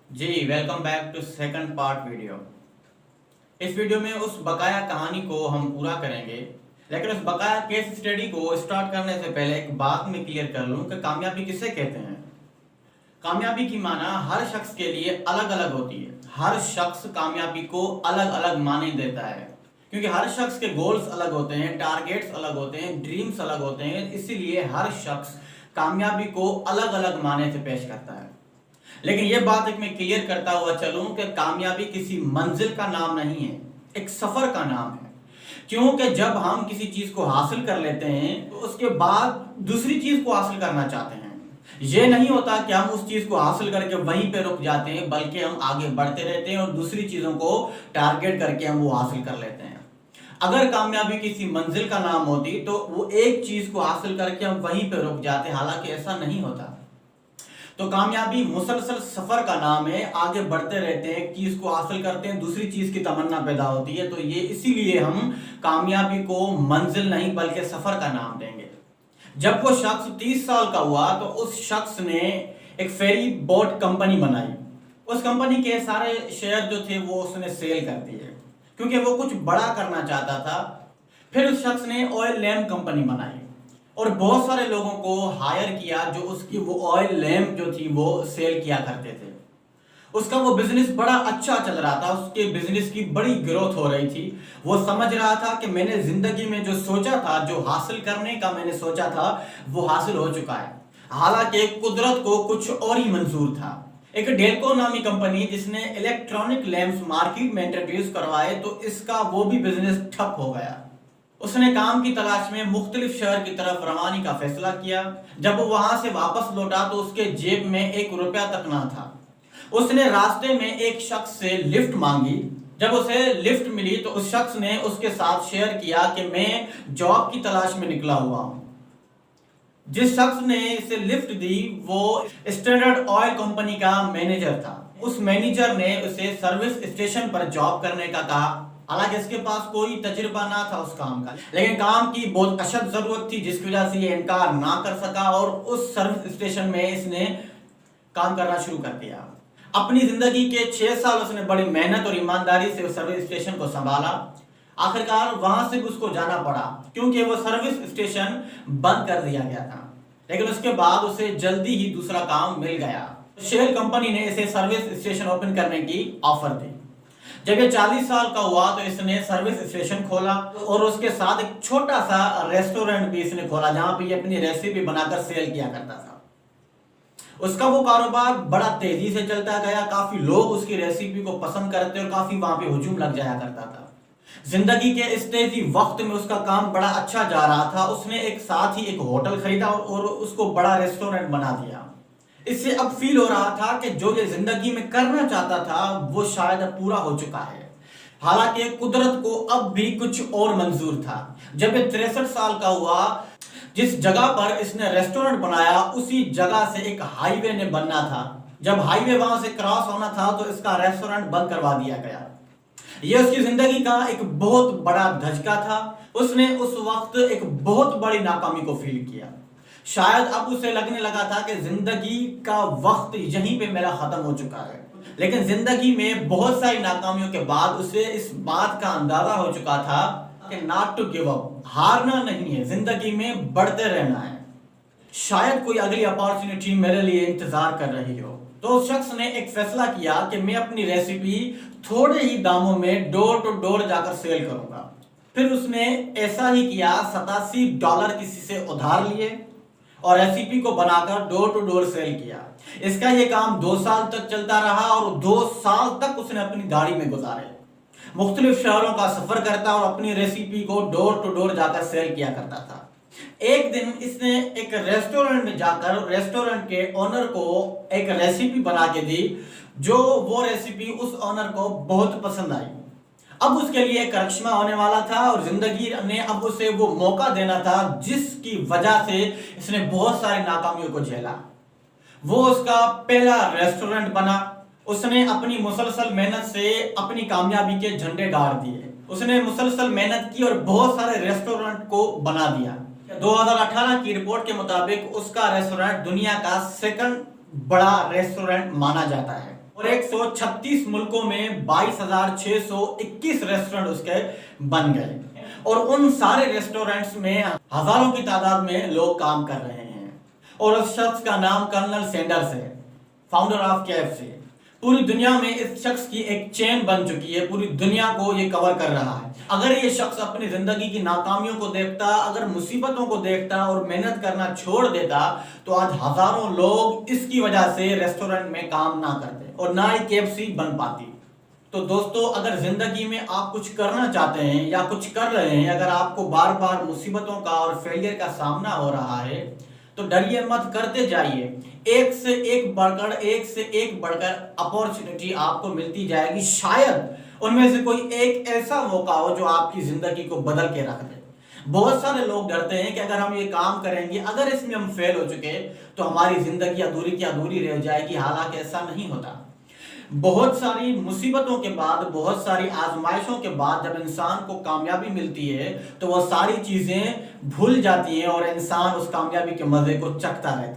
Ji welcome back to second part video. इस video में उस बकाया कहानी को हम पूरा करेंगे, लेकिन उस बकाया केस स्टडी को स्टार्ट करने से पहले एक बात मैं क्लियर कर लूं कि कामयाबी किसे कहते हैं। कामयाबी की माना हर शख्स के लिए अलग अलग होती है। हर शख्स कामयाबी को अलग अलग माने देता है, क्योंकि हर शख्स के गोल्स अलग होते हैं, टारगेट्स अलग होते हैं, ड्रीम्स अलग होते हैं। इसीलिए हर शख्स कामयाबी को अलग अलग माने से पेश करता है। लेकिन यह बात एक मैं क्लियर करता हुआ चलूं कि कामयाबी किसी मंजिल का नाम नहीं है, एक सफर का नाम है। क्योंकि जब हम किसी चीज को हासिल कर लेते हैं तो उसके बाद दूसरी चीज को हासिल करना चाहते हैं। यह नहीं होता कि हम उस चीज को हासिल करके वहीं पे रुक जाते हैं, बल्कि हम आगे बढ़ते रहते हैं और दूसरी चीजों को टारगेट करके हम वो हासिल कर लेते हैं। अगर कामयाबी किसी मंजिल का नाम होती तो वो एक चीज को हासिल करके हम वहीं पे रुक जाते, हालांकि ऐसा नहीं होता। तो कामयाबी मुसलसल सफर का नाम है, आगे बढ़ते रहते हैं, चीज को हासिल करते हैं, दूसरी चीज की तमन्ना पैदा होती है। तो ये इसीलिए हम कामयाबी को मंजिल नहीं बल्कि सफर का नाम देंगे। जब वो शख्स 30 साल का हुआ तो उस शख्स ने एक फेरी बोट कंपनी बनाई। उस कंपनी के सारे शेयर जो थे वो उसने सेल कर दिए, क्योंकि वो कुछ बड़ा करना चाहता था। फिर उस शख्स ने ऑयल लैम्प कंपनी बनाई और बहुत सारे लोगों को हायर किया जो उसकी वो ऑयल लैम्प जो थी वो सेल किया करते थे। उसका वो बिजनेस बड़ा अच्छा चल रहा था, उसके बिजनेस की बड़ी ग्रोथ हो रही थी। वो समझ रहा था कि मैंने जिंदगी में जो सोचा था, जो हासिल करने का मैंने सोचा था, वो हासिल हो चुका है। हालांकि कुदरत को कुछ और ही मंजूर था। एक डेल्को नामी कंपनी जिसने इलेक्ट्रॉनिक लैंप्स मार्केट में इंट्रोड्यूस करवाए, तो इसका वो भी बिजनेस ठप हो गया। उसने काम की तलाश में मुख्तलिफ शहर की तरफ रवानी का फैसला किया। जब वो वहां से वापस लौटा तो उसके जेब में 1 रुपया तक ना था। उसने रास्ते में एक शख्स से लिफ्ट मांगी। जब उसे लिफ्ट मिली तो उस शख्स ने उसके साथ शेयर किया कि मैं जॉब की तलाश में निकला हुआ हूं। जिस शख्स ने इसे लिफ्ट दी वो स्टैंडर्ड ऑयल कंपनी का मैनेजर था। उस मैनेजर ने उसे सर्विस स्टेशन पर जॉब करने का कहा। हालांकि इसके पास कोई तजुर्बा ना था उस काम का, लेकिन काम की बहुत अशद जरूरत थी, जिसकी वजह से ये इनकार ना कर सका और उस सर्विस स्टेशन में इसने काम करना शुरू कर दिया। अपनी जिंदगी के 6 साल उसने बड़ी मेहनत और ईमानदारी से उस सर्विस स्टेशन को संभाला। आखिरकार वहां से उसको जाना पड़ा, क्योंकि वो सर्विस स्टेशन बंद कर दिया गया था। लेकिन उसके बाद उसे जल्दी ही दूसरा काम मिल गया। शेल कंपनी ने इसे सर्विस स्टेशन ओपन करने की ऑफर दी। जब ये 40 साल का हुआ तो इसने सर्विस स्टेशन खोला और उसके साथ एक छोटा सा रेस्टोरेंट भी इसने खोला, जहां पे ये अपनी रेसिपी बनाकर सेल किया करता था। उसका वो कारोबार बड़ा तेजी से चलता गया। काफी लोग उसकी रेसिपी को पसंद करते और काफी वहां पे हुजूम लग जाया करता था। जिंदगी के इस तेजी वक्त में उसका काम बड़ा अच्छा जा रहा था। उसने एक साथ ही एक होटल खरीदा और उसको बड़ा रेस्टोरेंट बना दिया। इससे अब फील हो रहा था कि जो ये जिंदगी में करना चाहता था वो शायद अब पूरा हो चुका है। हालांकि कुदरत को अब भी कुछ और मंजूर था। जब ये 63 साल का हुआ, जिस जगह पर इसने रेस्टोरेंट बनाया उसी जगह से एक हाईवे ने बनना था। जब हाईवे वहां से क्रॉस होना था तो इसका रेस्टोरेंट बंद करवा दिया गया। यह उसकी जिंदगी का एक बहुत बड़ा धचका था। उसने उस वक्त एक बहुत बड़ी नाकामी को फील किया। शायद अब उसे लगने लगा था कि जिंदगी का वक्त यहीं पे मेरा खत्म हो चुका है। लेकिन जिंदगी में बहुत सारी नाकामियों के बाद उसे इस बात का अंदाजा हो चुका था कि नॉट टू गिव अप, हारना नहीं है, जिंदगी में बढ़ते रहना है। शायद कोई अगली अपॉर्चुनिटी मेरे लिए इंतजार कर रही हो। तो उस शख्स ने एक फैसला किया कि मैं अपनी रेसिपी थोड़े ही दामों में डोर टू डोर जाकर सेल करूंगा। फिर उसने ऐसा ही किया। $87 किसी से उधार लिए और रेसिपी को बनाकर डोर टू डोर सेल किया। इसका ये काम 2 साल तक चलता रहा और 2 साल तक उसने अपनी दाढ़ी में गुजारे। मुख्तलिफ शहरों का सफर करता और अपनी रेसिपी को डोर टू डोर जाकर सेल किया करता था। एक दिन इसने एक रेस्टोरेंट में जाकर रेस्टोरेंट के ओनर को एक रेसिपी बना के दी, जो वो रेसिपी उस ओनर को बहुत पसंद आई। अब उसके लिए करिश्मा होने वाला था और जिंदगी ने अब उसे वो मौका देना था जिसकी वजह से इसने बहुत सारी नाकामियों को झेला। वो उसका पहला रेस्टोरेंट बना। उसने अपनी मुसलसल मेहनत से अपनी कामयाबी के झंडे गाड़ दिए। उसने मुसलसल मेहनत की और बहुत सारे रेस्टोरेंट को बना दिया। 2018 की रिपोर्ट के मुताबिक उसका रेस्टोरेंट दुनिया का 2nd बड़ा रेस्टोरेंट माना जाता है। और 136 मुल्कों में 22,621 रेस्टोरेंट उसके बन गए और उन सारे रेस्टोरेंट्स में हजारों की तादाद में लोग काम कर रहे हैं। और उस शख्स का नाम कर्नल सैंडर्स है, फाउंडर ऑफ KFC। पूरी दुनिया में इस शख्स की एक चेन बन चुकी है, पूरी दुनिया को ये कवर कर रहा है। अगर ये शख्स अपनी जिंदगी की नाकामियों को देखता, अगर मुसीबतों को देखता और मेहनत करना छोड़ देता तो आज हजारों लोग इसकी वजह से रेस्टोरेंट में काम ना करते और ना ही KFC बन पाती। तो दोस्तों, अगर जिंदगी में आप कुछ करना चाहते हैं या कुछ कर रहे हैं, अगर आपको बार बार मुसीबतों का और फेलियर का सामना हो रहा है तो डरिए मत, करते जाइए। एक से एक बढ़कर अपॉर्चुनिटी आपको मिलती जाएगी। शायद उनमें से कोई एक ऐसा मौका हो जो आपकी जिंदगी को बदल के रख दे। बहुत सारे लोग डरते हैं कि अगर हम ये काम करेंगे, अगर इसमें हम फेल हो चुके तो हमारी जिंदगी अधूरी की अधूरी रह जाएगी। हालांकि ऐसा नहीं होता। बहुत सारी मुसीबतों के बाद, बहुत सारी आजमाइशों के बाद जब इंसान को कामयाबी मिलती है तो वह सारी चीजें भूल जाती हैं और इंसान उस कामयाबी के मजे को चखता रहता है।